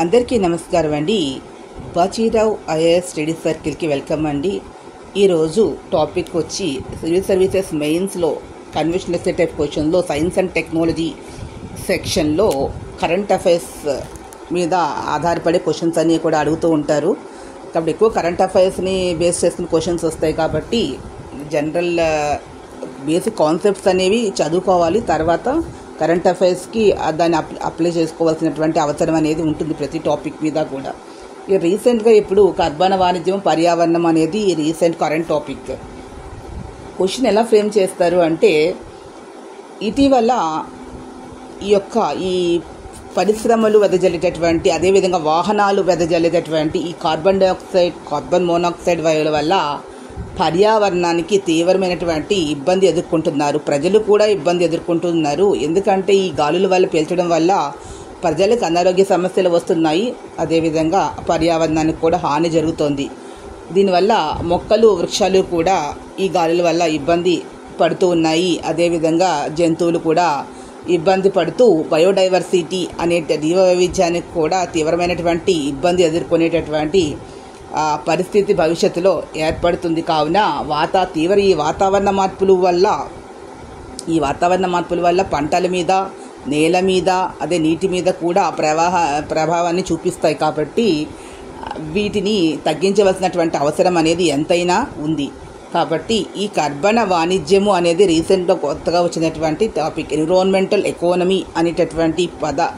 అందరికీ నమస్కారం అండి. బాజీరావు ఐఏఎస్ స్టడీ సర్కిల్కి వెల్కమ్ అండి. ఈరోజు టాపిక్ వచ్చి సివిల్ సర్వీసెస్ మెయిన్స్లో కన్వెన్షనల్ ఎస్సే టైప్ క్వశ్చన్లో సైన్స్ అండ్ టెక్నాలజీ సెక్షన్లో కరెంట్ అఫైర్స్ మీద ఆధారపడే క్వశ్చన్స్ అన్నీ కూడా అడుగుతూ ఉంటారు. కాబట్టి ఎక్కువ కరెంట్ అఫైర్స్ని బేస్ చేసుకుని క్వశ్చన్స్ వస్తాయి. కాబట్టి జనరల్ బేసిక్ కాన్సెప్ట్స్ అనేవి చదువుకోవాలి. తర్వాత కరెంట్ అఫైర్స్కి దాన్ని అప్లై చేసుకోవాల్సినటువంటి అవసరం అనేది ఉంటుంది ప్రతి టాపిక్ మీద కూడా. ఇక రీసెంట్గా ఇప్పుడు కర్బన వాణిజ్యం పర్యావరణం అనేది రీసెంట్ కరెంట్ టాపిక్. క్వశ్చన్ ఎలా ఫ్రేమ్ చేస్తారు అంటే, ఇటీవల ఈ పరిశ్రమలు వెదజల్లేటటువంటి, అదేవిధంగా వాహనాలు వెదజల్లేటటువంటి ఈ కార్బన్ డైఆక్సైడ్, కార్బన్ మోనాక్సైడ్ వాయువుల వల్ల పర్యావరణానికి తీవ్రమైనటువంటి ఇబ్బంది ఎదుర్కొంటున్నారు. ప్రజలు కూడా ఇబ్బంది ఎదుర్కొంటున్నారు. ఎందుకంటే ఈ గాలుల వల్ల పీల్చడం వల్ల ప్రజలకు అనారోగ్య సమస్యలు వస్తున్నాయి. అదేవిధంగా పర్యావరణానికి కూడా హాని జరుగుతోంది. దీనివల్ల మొక్కలు, వృక్షాలు కూడా ఈ గాలుల వల్ల ఇబ్బంది పడుతూ ఉన్నాయి. అదేవిధంగా జంతువులు కూడా ఇబ్బంది పడుతూ బయోడైవర్సిటీ అనే జీవ వైవిధ్యానికి కూడా తీవ్రమైనటువంటి ఇబ్బంది ఎదుర్కొనేటటువంటి పరిస్థితి భవిష్యత్తులో ఏర్పడుతుంది. కావున ఈ వాతావరణ మార్పుల వల్ల పంటల మీద, నేల మీద, అదే నీటి మీద కూడా ప్రభావాన్ని చూపిస్తాయి. కాబట్టి వీటిని తగ్గించవలసినటువంటి అవసరం అనేది ఎంతైనా ఉంది. కాబట్టి ఈ కర్బన వాణిజ్యము అనేది రీసెంట్గా కొత్తగా వచ్చినటువంటి టాపిక్. ఎన్విరాన్మెంటల్ ఎకానమీ అనేటటువంటి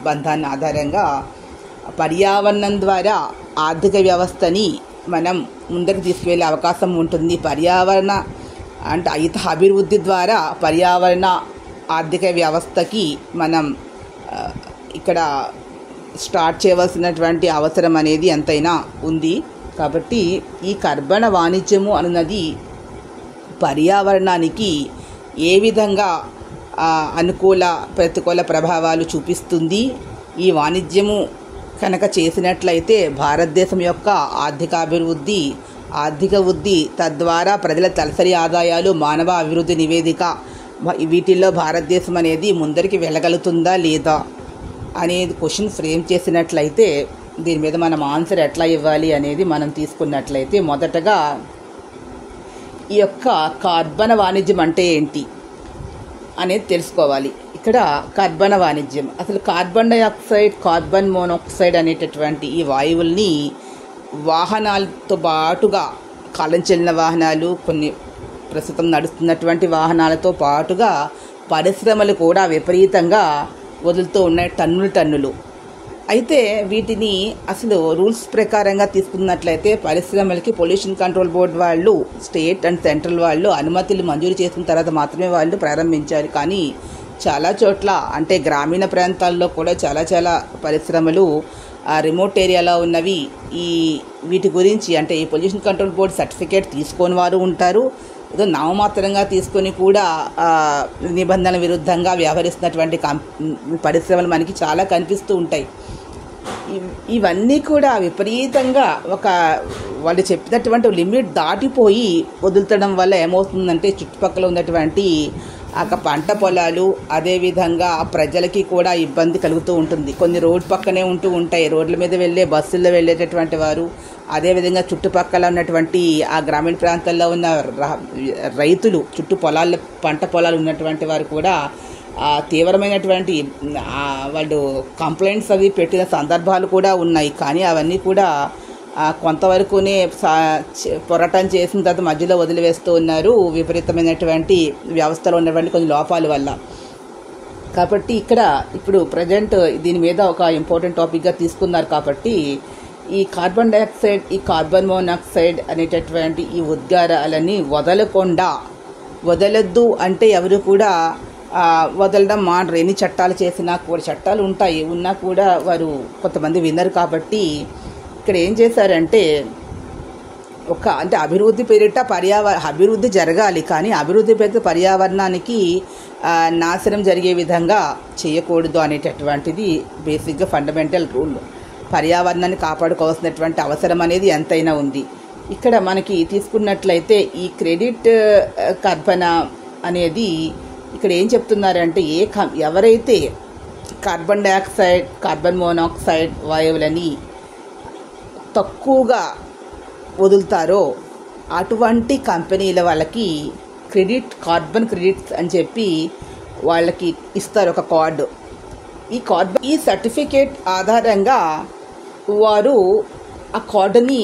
బంధాన్ని ఆధారంగా పర్యావరణం ద్వారా ఆర్థిక వ్యవస్థని మనం ముందుకు తీసుకువెళ్ళే అవకాశం ఉంటుంది. పర్యావరణ అభివృద్ధి ద్వారా పర్యావరణ ఆర్థిక వ్యవస్థకి మనం ఇక్కడ స్టార్ట్ చేయవలసినటువంటి అవసరం అనేది ఎంతైనా ఉంది. కాబట్టి ఈ కర్బన వాణిజ్యము అన్నది పర్యావరణానికి ఏ విధంగా అనుకూల ప్రతికూల ప్రభావాలు చూపిస్తుంది. ఈ వాణిజ్యము కనుక చేసినట్లయితే భారతదేశం యొక్క ఆర్థిక వృద్ధి, తద్వారా ప్రజల తలసరి ఆదాయాలు, మానవ అభివృద్ధి నివేదిక, వీటిల్లో భారతదేశం అనేది ముందరికి వెళ్ళగలుగుతుందా లేదా అనేది క్వశ్చన్ ఫ్రేమ్ చేసినట్లయితే దీని మీద మనం ఆన్సర్ ఎట్లా ఇవ్వాలి అనేది మనం తీసుకున్నట్లయితే, మొదటగా ఈ యొక్క కార్బన వాణిజ్యం అంటే ఏంటి అనేది తెలుసుకోవాలి. ఇక్కడ కర్బన వాణిజ్యం, అసలు కార్బన్ డైఆక్సైడ్, కార్బన్ మోనాక్సైడ్ అనేటటువంటి ఈ వాయువుల్ని వాహనాలతో పాటుగా, కాలం చెల్లిన వాహనాలు, కొన్ని ప్రస్తుతం నడుస్తున్నటువంటి వాహనాలతో పాటుగా పరిశ్రమలు కూడా విపరీతంగా వదులుతూ ఉన్నాయి, టన్నులు. అయితే వీటిని అసలు రూల్స్ ప్రకారంగా తీసుకున్నట్లయితే పరిశ్రమలకి పొల్యూషన్ కంట్రోల్ బోర్డు వాళ్ళు, స్టేట్ అండ్ సెంట్రల్ వాళ్ళు అనుమతులు మంజూరు చేసిన తర్వాత మాత్రమే వాళ్ళు ప్రారంభించారు. కానీ చాలా చోట్ల, అంటే గ్రామీణ ప్రాంతాల్లో కూడా చాలా పరిశ్రమలు రిమోట్ ఏరియాలో ఉన్నవి వీటి గురించి, అంటే ఈ పొల్యూషన్ కంట్రోల్ బోర్డు సర్టిఫికేట్ తీసుకొని వారు ఉంటారు. ఏదో నామమాత్రంగా తీసుకొని కూడా నిబంధనల విరుద్ధంగా వ్యవహరిస్తున్నటువంటి పరిశ్రమలు మనకి చాలా కనిపిస్తూ ఉంటాయి. ఇవన్నీ కూడా విపరీతంగా వాళ్ళు చెప్పినటువంటి లిమిట్ దాటిపోయి వదులుతడం వల్ల ఏమవుతుందంటే, చుట్టుపక్కల ఉన్నటువంటి పంట పొలాలు, అదేవిధంగా ప్రజలకి కూడా ఇబ్బంది కలుగుతూ ఉంటుంది. కొన్ని రోడ్ పక్కనే ఉంటూ ఉంటాయి, రోడ్ల మీద బస్సుల్లో వెళ్ళేటటువంటి వారు, అదేవిధంగా చుట్టుపక్కల ఉన్నటువంటి ఆ గ్రామీణ ప్రాంతాల్లో ఉన్న రైతులు, పంట పొలాలు ఉన్నటువంటి వారు కూడా తీవ్రమైనటువంటి వాళ్ళు కంప్లైంట్స్ అవి పెట్టిన సందర్భాలు కూడా ఉన్నాయి. కానీ అవన్నీ కూడా కొంతవరకునే పోరాటం చేసిన తర్వాత మధ్యలో వదిలివేస్తూ ఉన్నారు, విపరీతమైనటువంటి వ్యవస్థలో ఉన్నటువంటి కొన్ని లోపాల వల్ల. కాబట్టి ఇప్పుడు ప్రజెంట్ దీని మీద ఒక ఇంపార్టెంట్ టాపిక్గా తీసుకున్నారు. కాబట్టి ఈ కార్బన్ డైఆక్సైడ్, ఈ కార్బన్ మోనాక్సైడ్ అనేటటువంటి ఈ ఉద్గారాలని వదలొద్దు అంటే ఎవరు కూడా వదలడం మానరు. ఎన్ని చట్టాలు చేసినా కూడా, చట్టాలు ఉన్నా కూడా వారు కొంతమంది వినరు. కాబట్టి ఇక్కడ ఏం చేశారంటే, అభివృద్ధి పేరిట అభివృద్ధి జరగాలి, కానీ అభివృద్ధి పేరిట పర్యావరణానికి నాశనం జరిగే విధంగా చేయకూడదు అనేటటువంటిది బేసిక్గా ఫండమెంటల్ రూల్. పర్యావరణాన్ని కాపాడుకోవాల్సినటువంటి అవసరం అనేది ఎంతైనా ఉంది. ఇక్కడ మనకి తీసుకున్నట్లయితే ఈ క్రెడిట్ కర్బన అనేది ఇక్కడ ఏం చెప్తున్నారంటే, ఎవరైతే కార్బన్ డయాక్సైడ్, కార్బన్ మోనాక్సైడ్ వాయువులని తక్కువగా వదులుతారో అటువంటి కంపెనీల వాళ్ళకి కార్బన్ క్రెడిట్స్ అని చెప్పి వాళ్ళకి ఇస్తారు ఒక కార్డు. ఈ సర్టిఫికేట్ ఆధారంగా వారు ఆ కార్డుని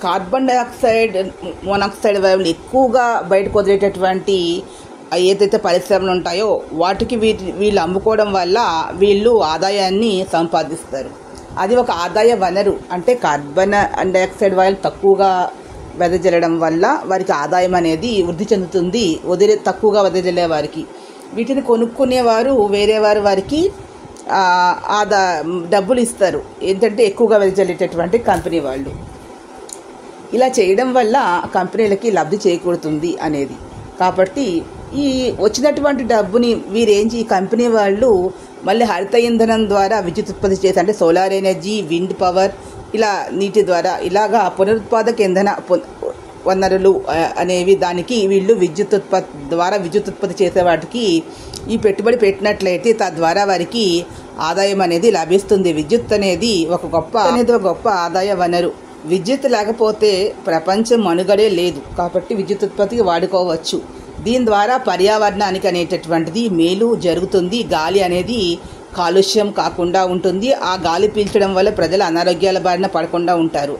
కార్బన్ డయాక్సైడ్, మోనాక్సైడ్ వాయువులు ఎక్కువగా బయటకు వదిలేటటువంటి ఏదైతే పరిశ్రమలు ఉంటాయో వాటికి వీళ్ళు అమ్ముకోవడం వల్ల వీళ్ళు ఆదాయాన్ని సంపాదిస్తారు. అది ఒక ఆదాయ వనరు. అంటే కార్బన్ డయాక్సైడ్ వాయువులు తక్కువగా వెదజల్లడం వల్ల వారికి ఆదాయం అనేది వృద్ధి చెందుతుంది. తక్కువగా వెదజల్లే వారికి. వీటిని కొనుక్కునేవారు వేరే వారికి డబ్బులు ఇస్తారు. ఏంటంటే ఎక్కువగా వెదజల్లేటటువంటి కంపెనీ వాళ్ళు. ఇలా చేయడం వల్ల కంపెనీలకి లబ్ధి చేకూరుతుంది అనేది. కాబట్టి ఈ వచ్చినటువంటి డబ్బుని ఈ కంపెనీ వాళ్ళు మళ్ళీ హరిత ఇంధనం ద్వారా విద్యుత్ ఉత్పత్తి చేసి, అంటే సోలార్ ఎనర్జీ, విండ్ పవర్, ఇలా నీటి ద్వారా ఇలాగా పునరుత్పాదక ఇంధన వనరులు అనేవి దానికి వీళ్ళు విద్యుత్ ఉత్పత్తి చేసే వాటికి ఈ పెట్టుబడి పెట్టినట్లయితే తద్వారా వారికి ఆదాయం అనేది లభిస్తుంది. విద్యుత్ అనేది ఒక గొప్ప ఆదాయ వనరు. విద్యుత్ లేకపోతే ప్రపంచం మనుగడే లేదు. కాబట్టి విద్యుత్ ఉత్పత్తికి వాడుకోవచ్చు. దీని ద్వారా పర్యావరణానికి అనేటటువంటిది మేలు జరుగుతుంది. గాలి అనేది కాలుష్యం కాకుండా ఉంటుంది. ఆ గాలి పీల్చడం వల్ల ప్రజలు అనారోగ్యాల బారిన పడకుండా ఉంటారు.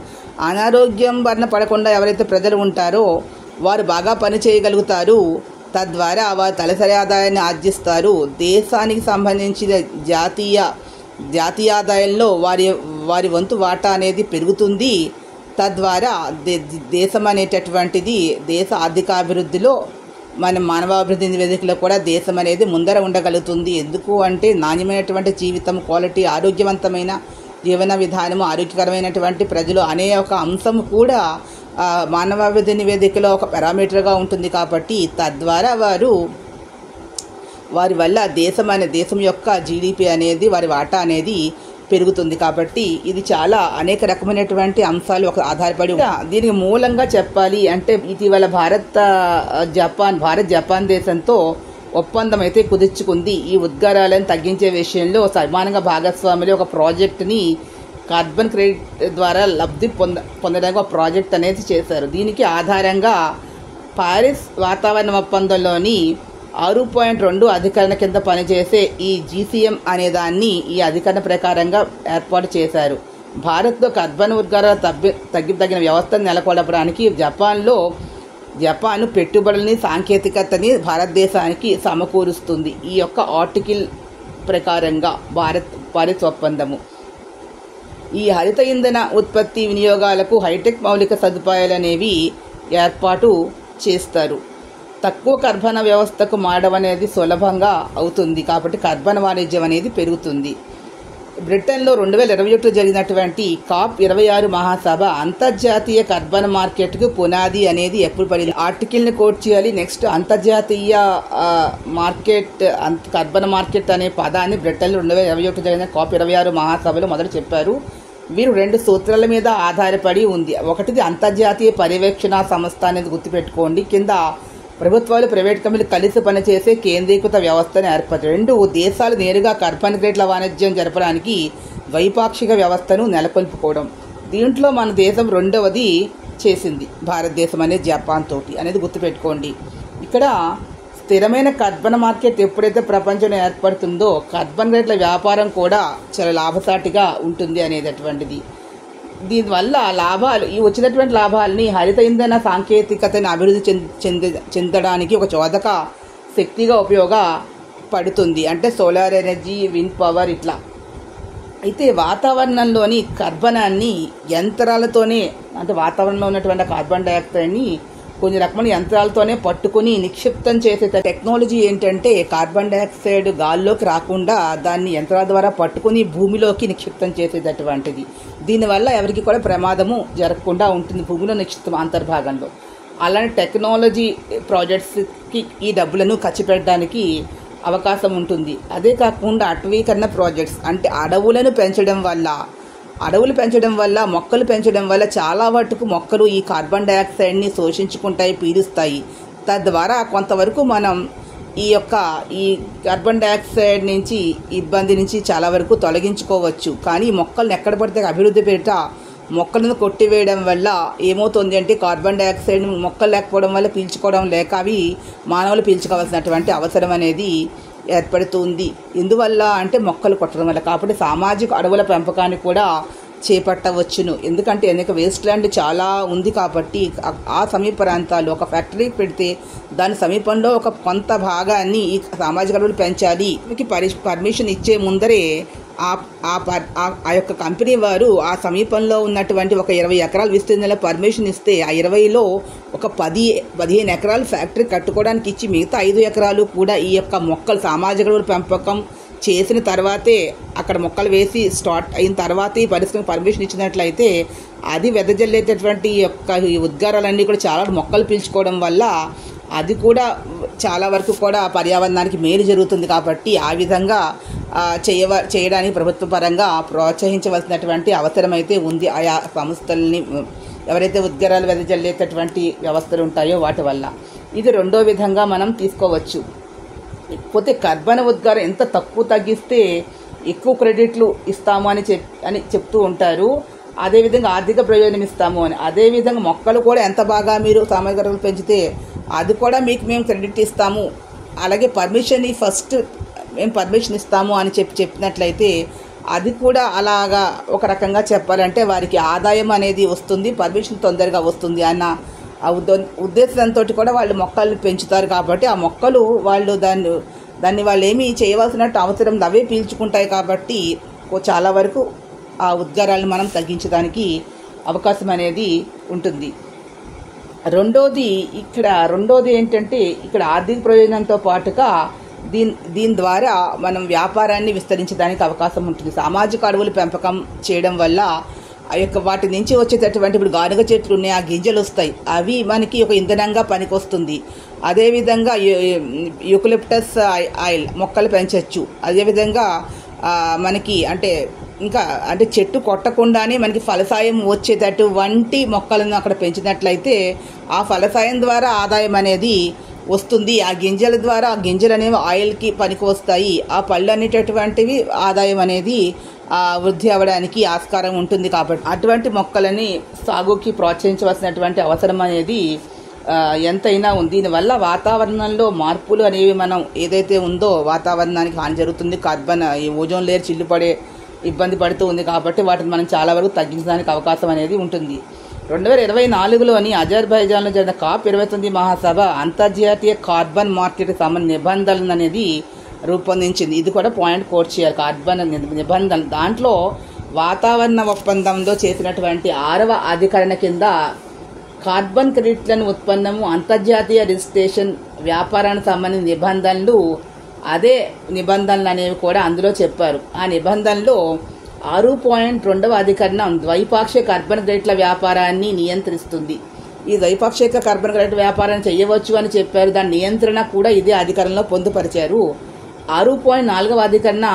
అనారోగ్యం బారిన పడకుండా ఎవరైతే ప్రజలు ఉంటారో వారు బాగా పని చేయగలుగుతారు. తద్వారా వారు తలసరి ఆదాయాన్ని ఆర్జిస్తారు. దేశానికి సంబంధించిన జాతీయ ఆదాయంలో వారి వంతు వాటా అనేది పెరుగుతుంది. తద్వారా దేశం అనేటటువంటిది దేశ ఆర్థికాభివృద్ధిలో మన మానవాభివృద్ధి నివేదికలో కూడా దేశం అనేది ముందర ఉండగలుగుతుంది. ఎందుకు అంటే నాణ్యమైనటువంటి జీవితం, క్వాలిటీ, ఆరోగ్యవంతమైన జీవన విధానము, ఆరోగ్యకరమైనటువంటి ప్రజలు అనే ఒక అంశం కూడా మానవాభివృద్ధి నివేదికలో ఒక పారామీటర్గా ఉంటుంది. కాబట్టి తద్వారా వారి వల్ల దేశం యొక్క జీడిపి అనేది, వారి వాటా అనేది పెరుగుతుంది. కాబట్టి ఇది చాలా అనేక రకమైనటువంటి అంశాలు ఆధారపడి. దీనికి మూలంగా చెప్పాలి అంటే ఇటీవల భారత్ జపాన్ దేశంతో ఒప్పందం అయితే కుదుర్చుకుంది. ఈ ఉద్గారాలను తగ్గించే విషయంలో సమానంగా భాగస్వాములు ఒక ప్రాజెక్టుని కార్బన్ క్రెడిట్ ద్వారా లబ్ధి పొందడానికి ఒక ప్రాజెక్ట్ అనేది చేశారు. దీనికి ఆధారంగా పారిస్ వాతావరణ ఒప్పందంలోని 6.2 అధికరణ కింద పనిచేసే ఈ GCM అనే దాన్ని ఈ అధికరణ ప్రకారంగా ఏర్పాటు చేశారు. భారత్లో కార్బన్ ఉద్గారాలు తగ్గిన వ్యవస్థను నెలకొల్పడానికి జపాన్ పెట్టుబడులని, సాంకేతికతని భారతదేశానికి సమకూరుస్తుంది. ఈ యొక్క ఆర్టికల్ ప్రకారంగా పారిస్ ఒప్పందము ఈ హరిత ఇంధన ఉత్పత్తి వినియోగాలకు హైటెక్ మౌలిక సదుపాయాలు అనేవి ఏర్పాటు చేస్తారు. తక్కువ కర్బన వ్యవస్థకు మారడం అనేది సులభంగా అవుతుంది. కాబట్టి కర్బన వాణిజ్యం అనేది పెరుగుతుంది. బ్రిటన్లో 2021 జరిగినటువంటి COP26 మహాసభ అంతర్జాతీయ కర్బన మార్కెట్కు పునాది అనేది ఎప్పుడు పడింది? ఆర్టికల్ని కోట్ చేయాలి. నెక్స్ట్ అంతర్జాతీయ కర్బన మార్కెట్ అనే పదాన్ని బ్రిటన్లో 2021 జరిగిన COP26 మహాసభలో మొదలు చెప్పారు. వీరు 2 సూత్రాల మీద ఆధారపడి ఉంది. ఒకటిది అంతర్జాతీయ పర్యవేక్షణ సంస్థ అనేది గుర్తుపెట్టుకోండి. కింద ప్రభుత్వాలు, ప్రైవేట్ కంపెనీలు కలిసి పనిచేసే కేంద్రీకృత వ్యవస్థను ఏర్పరచారు. 2 దేశాలు నేరుగా కార్బన్ క్రెడిట్ల వాణిజ్యం జరపడానికి ద్వైపాక్షిక వ్యవస్థను నెలకొల్పుకోవడం. దీంట్లో మన దేశం 2వది చేసింది. భారతదేశం అనేది జపాన్ తోటి అనేది గుర్తుపెట్టుకోండి. ఇక్కడ స్థిరమైన కర్బన మార్కెట్ ఎప్పుడైతే ప్రపంచంలో ఏర్పడుతుందో కార్బన్ క్రెడిట్ల వ్యాపారం కూడా చాలా లాభసాటిగా ఉంటుంది అనేటటువంటిది. దీనివల్ల ఈ వచ్చినటువంటి లాభాలని హరిత ఇంధన సాంకేతికతను అభివృద్ధి చెందడానికి ఒక చోదక శక్తిగా ఉపయోగపడుతుంది. అంటే సోలార్ ఎనర్జీ, విండ్ పవర్ ఇట్లా. అయితే వాతావరణంలోని కర్బనాన్ని యంత్రాలతోనే, అంటే వాతావరణంలో ఉన్నటువంటి కార్బన్ డయాక్సైడ్ని కొన్ని రకమైన యంత్రాలతోనే పట్టుకుని నిక్షిప్తం చేసే టెక్నాలజీ ఏంటంటే కార్బన్ డయాక్సైడ్ గాల్లోకి రాకుండా దాన్ని యంత్రాల ద్వారా పట్టుకుని భూమిలోకి నిక్షిప్తం చేసేటటువంటిది. దీనివల్ల ఎవరికి కూడా ప్రమాదము జరగకుండా ఉంటుంది భూమిలో నిక్షిప్తం అంతర్భాగంలో. అలాంటి టెక్నాలజీ ప్రాజెక్ట్స్కి ఈ డబ్బులను ఖర్చు పెట్టడానికి అవకాశం ఉంటుంది. అదే కాకుండా అటవీకరణ ప్రాజెక్ట్స్, అంటే అడవులు పెంచడం వల్ల మొక్కలు పెంచడం వల్ల చాలా మటుకు మొక్కలు ఈ కార్బన్ డయాక్సైడ్ని శోషించుకుంటాయి, పీలుస్తాయి. తద్వారా కొంతవరకు మనం ఈ కార్బన్ డైఆక్సైడ్ నుంచి ఇబ్బంది నుంచి చాలా వరకు తొలగించుకోవచ్చు. కానీ మొక్కలను ఎక్కడ పడితే అభివృద్ధి పేరిట మొక్కలను కొట్టివేయడం వల్ల ఏమవుతుంది అంటే కార్బన్ డైఆక్సైడ్ మొక్కలు లేకపోవడం వల్ల పీల్చుకోవడం లేక అవి మానవులు పీల్చుకోవాల్సినటువంటి అవసరం అనేది ఏర్పడుతుంది. ఎందువల్ల అంటే మొక్కలు కొట్టడం వల్ల. కాబట్టి సామాజిక అడవుల పెంపకాన్ని కూడా చేపట్టవచ్చును. ఎందుకంటే అనేక వేస్ట్ ల్యాండ్ చాలా ఉంది కాబట్టి ఆ సమీప ప్రాంతాల్లో ఒక ఫ్యాక్టరీ పెడితే దాని సమీపంలో ఒక కొంత భాగాన్ని ఈ సామాజిక అడవులు పెంచాలి. పర్మిషన్ ఇచ్చే ముందరే ఆ యొక్క కంపెనీ వారు ఆ సమీపంలో ఉన్నటువంటి ఒక 20 ఎకరాల విస్తీర్ణంలో పర్మిషన్ ఇస్తే ఆ 20లో ఒక 15 ఎకరాలు ఫ్యాక్టరీ కట్టుకోవడానికి ఇచ్చి మిగతా 5 ఎకరాలు కూడా ఈ యొక్క మొక్కలు సామాజిక అడవుల పెంపకం చేసిన తర్వాతే అక్కడ మొక్కలు వేసి స్టార్ట్ అయిన తర్వాత ఈ పరిశ్రమకు పర్మిషన్ ఇచ్చినట్లయితే అది వెదజల్లేటటువంటి ఈ ఉద్గారాలన్నీ కూడా చాలా మొక్కలు పీల్చుకోవడం వల్ల అది కూడా చాలా వరకు కూడా పర్యావరణానికి మేలు జరుగుతుంది. కాబట్టి ఆ విధంగా చేయడానికి ప్రభుత్వ పరంగా ప్రోత్సహించవలసినటువంటి అవసరం అయితే ఉంది. ఆయా సంస్థల్ని ఎవరైతే ఉద్గారాలు వెదజల్లేటటువంటి వ్యవస్థలు ఉంటాయో వాటి వల్ల. ఇది రెండో విధంగా మనం తీసుకోవచ్చు. పోతే కర్బన ఉద్గారం ఎంత తక్కువ తగ్గిస్తే ఎక్కువ క్రెడిట్లు ఇస్తాము అని చెప్తూ ఉంటారు. అదేవిధంగా ఆర్థిక ప్రయోజనం ఇస్తాము అని. అదేవిధంగా మొక్కలు కూడా ఎంత బాగా మీరు సామాజిక అడవులు పెంచితే అది కూడా మీకు మేము క్రెడిట్ ఇస్తాము, అలాగే పర్మిషన్ ఫస్ట్ మేము పర్మిషన్ ఇస్తాము అని చెప్పినట్లయితే అది కూడా అలాగా ఒక రకంగా చెప్పాలంటే వారికి ఆదాయం అనేది వస్తుంది, పర్మిషన్ తొందరగా వస్తుంది అన్న ఆ ఉద్దేశంతో కూడా వాళ్ళు మొక్కల్ని పెంచుతారు. కాబట్టి ఆ మొక్కలు వాళ్ళు దాన్ని వాళ్ళు ఏమీ చేయవలసినట్టు అవసరం అవే పీల్చుకుంటాయి. కాబట్టి చాలా వరకు ఆ ఉద్గారాలను మనం తగ్గించడానికి అవకాశం అనేది ఉంటుంది. రెండోది ఏంటంటే ఇక్కడ ఆర్థిక ప్రయోజనంతో పాటుగా దీని ద్వారా మనం వ్యాపారాన్ని విస్తరించడానికి అవకాశం ఉంటుంది. సామాజిక అడవుల పెంపకం చేయడం వల్ల ఆ యొక్క వాటి నుంచి వచ్చేటటువంటి ఇప్పుడు గానుగ చెట్లు ఉన్నాయి, ఆ గింజలు వస్తాయి, అవి మనకి ఒక ఇంధనంగా పనికొస్తుంది. అదేవిధంగా యూకలిప్టస్ ఆయిల్ మొక్కలు పెంచవచ్చు. అదేవిధంగా మనకి అంటే చెట్టు కొట్టకుండానే మనకి ఫలసాయం వచ్చేటట్టు వంటి మొక్కలను అక్కడ పెంచినట్లయితే ఆ ఫలసాయం ద్వారా ఆదాయం అనేది వస్తుంది. ఆ గింజల ద్వారా ఆ గింజలు అనేవి ఆయిల్కి పనికి వస్తాయి. ఆ పళ్ళు అనేటటువంటివి ఆదాయం అనేది వృద్ధి అవ్వడానికి ఆస్కారం ఉంటుంది. కాబట్టి అటువంటి మొక్కలని సాగుకి ప్రోత్సహించవలసినటువంటి అవసరం అనేది ఎంతైనా ఉంది. దీనివల్ల వాతావరణంలో మార్పులు అనేవి మనం ఏదైతే ఉందో వాతావరణానికి హాని జరుగుతుంది. కార్బన్ ఈ ఓజోన్ లేయర్ చిల్లుపడే ఇబ్బంది పడుతూ ఉంది. కాబట్టి వాటిని మనం చాలా వరకు తగ్గించడానికి అవకాశం అనేది ఉంటుంది. 2024లోని అజర్బైజాన్లో జరిగిన COP29 మహాసభ అంతర్జాతీయ కార్బన్ మార్కెట్ సంబంధించిన నిబంధనలు అనేది రూపొందించింది. ఇది కూడా పాయింట్ కోట్ చేయాలి. కార్బన్ నిబంధనలు దాంట్లో వాతావరణ ఒప్పందంలో చేసినటువంటి 6వ అధికరణ కింద కార్బన్ క్రెడిట్లను ఉత్పన్నము అంతర్జాతీయ రిజిస్ట్రేషన్ వ్యాపారానికి సంబంధించిన నిబంధనలు అదే నిబంధనలు అనేవి కూడా అందులో చెప్పారు. ఆ నిబంధనలో 6.2వ అధికరణం ద్వైపాక్షిక కార్బన్ క్రెడిట్ల వ్యాపారాన్ని నియంత్రిస్తుంది. ఈ ద్వైపాక్షిక కార్బన్ క్రెడిట్ వ్యాపారాన్ని చేయవచ్చు అని చెప్పారు. దాని నియంత్రణ కూడా ఇదే అధికరణలో పొందుపరిచారు. 6.4వ అధికరణ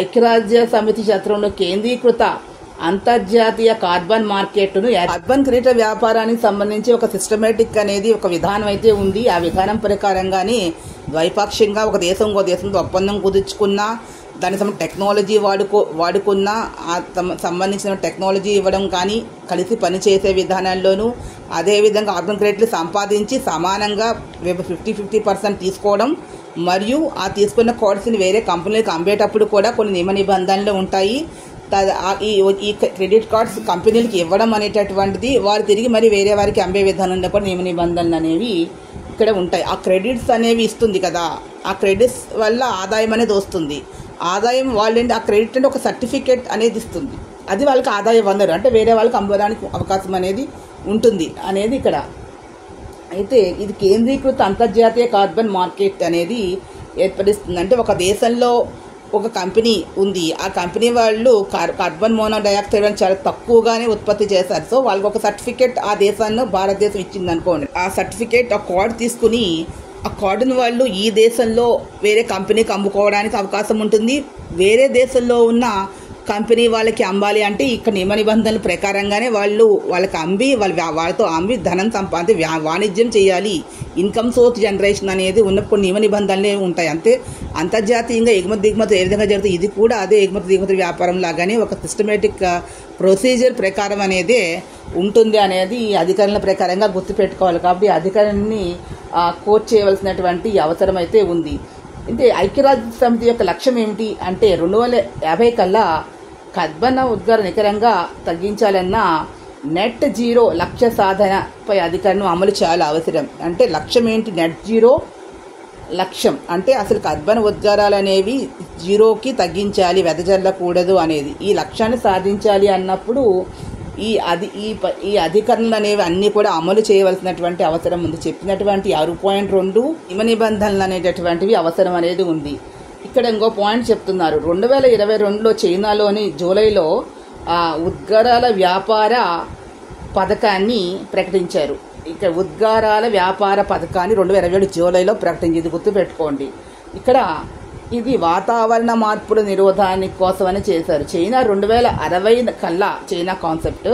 ఐక్యరాజ్య సమితి చట్రంలో కేంద్రీకృత అంతర్జాతీయ కార్బన్ మార్కెట్ను కార్బన్ క్రెడిట్ వ్యాపారానికి సంబంధించి ఒక సిస్టమేటిక్ అనేది ఒక విధానం అయితే ఉంది. ఆ విధానం ప్రకారంగానే ద్వైపాక్షికంగా ఒక దేశం ఇంకో దేశంతో ఒప్పందం కుదుర్చుకున్నా దాని టెక్నాలజీ వాడుకున్నా సంబంధించిన టెక్నాలజీ ఇవ్వడం కానీ కలిసి పనిచేసే విధానాల్లోనూ అదేవిధంగా కార్బన్ క్రెడిట్లు సంపాదించి సమానంగా 50% తీసుకోవడం మరియు ఆ తీసుకున్న కోడ్స్ని వేరే కంపెనీలకు అమ్మేటప్పుడు కూడా కొన్ని నియమ నిబంధనలు ఉంటాయి. ఈ క్రెడిట్ కార్డ్స్ కంపెనీలకు ఇవ్వడం అనేటటువంటిది వారు తిరిగి మరి వేరే వారికి అమ్మే విధానంలో కూడా నియమ నిబంధనలు అనేవి ఇక్కడ ఉంటాయి. ఆ క్రెడిట్స్ అనేవి ఇస్తుంది కదా, ఆ క్రెడిట్స్ వల్ల ఆదాయం అనేది వస్తుంది. ఆదాయం వాళ్ళంటే ఆ క్రెడిట్ అంటే ఒక సర్టిఫికేట్ అనేది ఇస్తుంది. అది వాళ్ళకి ఆదాయం వనరు, అంటే వేరే వాళ్ళకి అమ్మడానికి అవకాశం అనేది ఉంటుంది అనేది ఇక్కడ. అయితే ఇది కేంద్రీకృత అంతర్జాతీయ కార్బన్ మార్కెట్ అనేది ఏర్పడిస్తుంది. అంటే ఒక దేశంలో ఒక కంపెనీ ఉంది, ఆ కంపెనీ వాళ్ళు కార్బన్ మోనోడయాక్సైడ్ అని చాలా తక్కువగానే ఉత్పత్తి చేశారు. సో వాళ్ళకి ఒక సర్టిఫికేట్ ఆ దేశాన్ని భారతదేశం ఇచ్చింది అనుకోండి. ఆ సర్టిఫికేట్ ఆ కార్డు తీసుకుని ఆ కార్డును వాళ్ళు ఈ దేశంలో వేరే కంపెనీకి అమ్ముకోవడానికి అవకాశం ఉంటుంది. వేరే దేశంలో ఉన్న కంపెనీ వాళ్ళకి అమ్మాలి అంటే ఇక్కడ నియమ నిబంధనల ప్రకారంగానే వాళ్ళకి అమ్మి వాళ్ళతో అమ్మి ధనం వాణిజ్యం చేయాలి. ఇన్కమ్ సోర్స్ జనరేషన్ అనేది ఉన్న కొన్ని నియమ నిబంధనలే ఉంటాయి. అంతే అంతర్జాతీయంగా ఎగుమతి దిగుమతి ఏ విధంగా జరుగుతుంది, ఇది కూడా అదే ఎగుమతి దిగుమతి వ్యాపారం లాగానే ఒక సిస్టమేటిక్ ప్రొసీజర్ ప్రకారం అనేదే ఉంటుంది అనేది ఈ అధికారుల ప్రకారంగా గుర్తుపెట్టుకోవాలి. కాబట్టి అధికారాన్ని కోట్ చేయవలసినటువంటి అవసరం అయితే ఉంది. అంటే ఐక్యరాజ్య సమితి యొక్క లక్ష్యం ఏమిటి అంటే 2050 కల్లా కర్బన ఉద్గార నికరంగా తగ్గించాలన్న నెట్ జీరో లక్ష్య సాధనపై అధికారులను అమలు చాలా అవసరం. అంటే లక్ష్యం ఏంటి? నెట్ జీరో లక్ష్యం అంటే అసలు కర్బన ఉద్గారాలు అనేవి జీరోకి తగ్గించాలి, వెదజల్లకూడదు అనేది. ఈ లక్ష్యాన్ని సాధించాలి అన్నప్పుడు ఈ అధికరణలు అనేవి అన్నీ కూడా అమలు చేయవలసినటువంటి అవసరం ఉంది. చెప్పినటువంటి 6.2 నియమ నిబంధనలు అనేటటువంటివి అవసరం అనేది ఉంది. ఇక్కడ ఇంకో పాయింట్ చెప్తున్నారు. 2022లో చైనాలోని జూలైలో ఉద్గారాల వ్యాపార పథకాన్ని ప్రకటించారు. ఇక్కడ ఉద్గారాల వ్యాపార పథకాన్ని 2027 జూలైలో ప్రకటించింది, గుర్తుపెట్టుకోండి. ఇక్కడ ఇది వాతావరణ మార్పుల నిరోధానికి కోసమని చేశారు. చైనా 2060 కల్లా చైనా కాన్సెప్ట్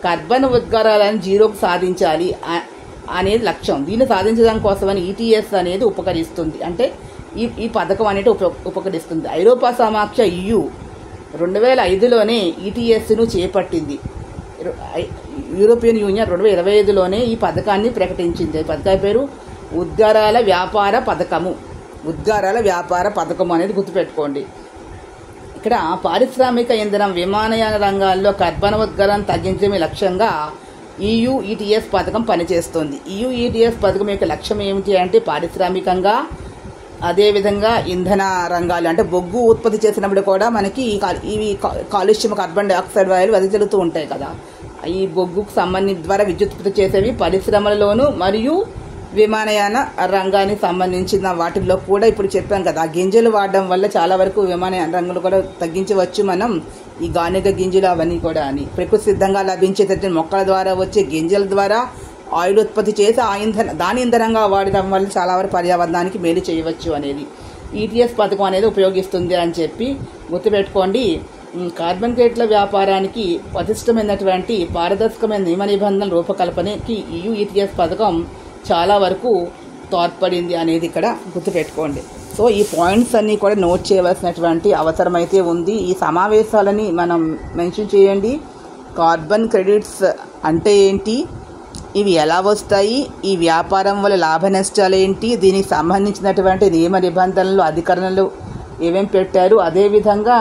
కర్బన ఉద్గారాలను జీరోకు సాధించాలి అనేది లక్ష్యం. దీన్ని సాధించడం కోసమని ETS అనేది ఉపకరిస్తుంది. అంటే ఈ పథకం అనేది ఉపకరిస్తుంది. ఐరోపా సమాఖ్య EU 2005లోనే ETSను చేపట్టింది. యూరోపియన్ యూనియన్ 2025లోనే ఈ పథకాన్ని ప్రకటించింది. పథకం పేరు ఉద్గారాల వ్యాపార పథకము. ఉద్గారాల వ్యాపార పథకం అనేది గుర్తుపెట్టుకోండి. ఇక్కడ పారిశ్రామిక ఇంధనం, విమానయాన రంగాల్లో కర్బన ఉద్గారాన్ని తగ్గించడమే లక్ష్యంగా EU ETS పథకం పనిచేస్తుంది. EU ETS పథకం యొక్క లక్ష్యం ఏమిటి అంటే పారిశ్రామికంగా, అదేవిధంగా ఇంధన రంగాలు అంటే బొగ్గు ఉత్పత్తి చేసినప్పుడు కూడా మనకి ఇవి కాలుష్యం కార్బన్ డైఆక్సైడ్ వాయువులు వెదజల్లుతూ ఉంటాయి కదా. ఈ బొగ్గుకు సంబంధించి ద్వారా విద్యుత్ ఉత్పత్తి చేసేవి పరిశ్రమలలోనూ మరియు విమానయాన రంగానికి సంబంధించిన వాటిల్లో కూడా ఇప్పుడు చెప్పాం కదా. ఆ గింజలు వాడడం వల్ల చాలా వరకు విమానయాన రంగంలో కూడా తగ్గించవచ్చు మనం. ఈ గానుగ గింజలు అవన్నీ కూడా అని ప్రకృతి సిద్ధంగా లభించేటట్టు మొక్కల ద్వారా వచ్చే గింజల ద్వారా ఆయిల్ ఉత్పత్తి చేసి దాని ఇంధనంగా వాడడం వల్ల చాలా వరకు పర్యావరణానికి మేలు చేయవచ్చు అనేది ETS పథకం అనేది ఉపయోగిస్తుంది అని చెప్పి గుర్తుపెట్టుకోండి. కార్బన్ క్రెడిట్ల వ్యాపారానికి పటిష్టమైనటువంటి పారదర్శకమైన నియమ నిబంధనల రూపకల్పనకి EU ETS పథకం చాలా వరకు తోడ్పడింది అనేది ఇక్కడ గుర్తుపెట్టుకోండి. సో ఈ పాయింట్స్ అన్నీ కూడా నోట్ చేయవలసినటువంటి అవసరం అయితే ఉంది. ఈ సమావేశాలని మనం మెన్షన్ చేయండి. కార్బన్ క్రెడిట్స్ అంటే ఏంటి, ఇవి ఎలా వస్తాయి, ఈ వ్యాపారం వల్ల లాభ నష్టాలు ఏంటి, దీనికి సంబంధించినటువంటి నియమ నిబంధనలు అధికరణలు ఏమేమి పెట్టారు, అదేవిధంగా